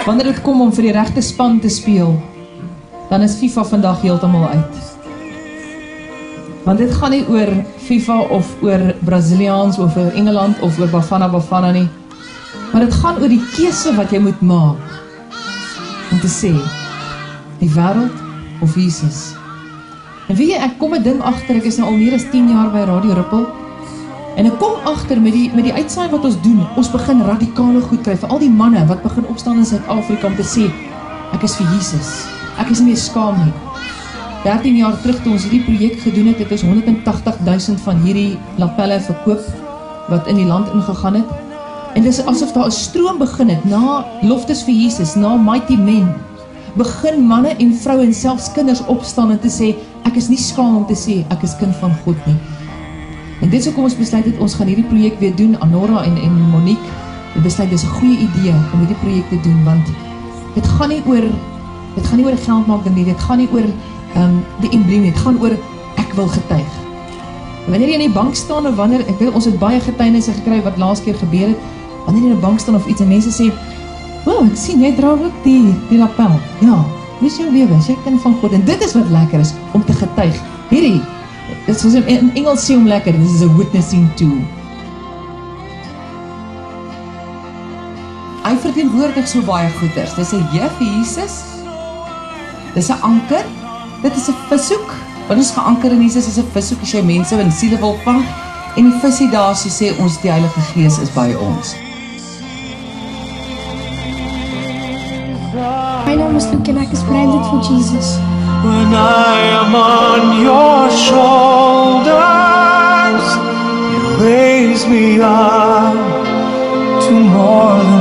Wanneer dit kom om vir die regte span te speel, dan is FIFA vandag heeltemal uit. Want dit gaan nie oor FIFA of oor Braziliaans of oor Engeland of oor Bafana Bafana nie. Maar dit gaan oor die keuse wat jy moet maak om te sê, die wêreld of Jesus. En weet jy, ek kom 'n ding agter, ek is nou al meer as 10 jaar by Radio Ripple. En ek kom agter met die uitsaai wat ons doen, ons begin radikale goed kry vir al die manne wat begin opstaan in Suid-Afrika om te sê, ek is vir Jesus. Ek is nie meer skaam nie. 13 jaar terug toe ons hierdie projek gedoen het, het ons 180.000 van hierdie lapelle verkoop wat in die land ingegaan het. En dis asof daar 'n stroom begin het na loftes vir Jesus, na Mighty Men. Begin manne en vroue en selfs kinders opstaan en te sê, ek is nie skaam om te sê, ek is kind van God nie. En dit is ook om ons besluit het, ons gaan hierdie projek weer doen, Anora en Monique, het besluit, dit is 'n goeie idee om hierdie projek te doen, want dit gaan nie oor geld maak nie, dit gaan nie oor die embleem, dit gaan oor, ek wil getuig. En wanneer jy in die bank staan, of wanneer, ek weet, ons het baie getuienisse gekry wat laas keer gebeur het, wanneer jy in die bank staan of iets, en mense sê, wow, ek sien, jy dra ook die lapel, ja, hoe is jou lewe, is jy kind van God, en dit is wat lekker is, om te getuig, hierdie, dit is in Engels sê om lekker, this is a witnessing tool. Hy verteenwoordig so baie goeders, dit is 'n jeug vir Jesus, dit is 'n anker, dit is 'n vishoek, wat ons geanker in Jesus is 'n vishoek, as jy mense in siele wil vang, en die visie daar so sê ons, die Heilige Gees is by ons. My naam is Luke en ek is branded for Jesus. When I am on your shoulders, you raise me up to more than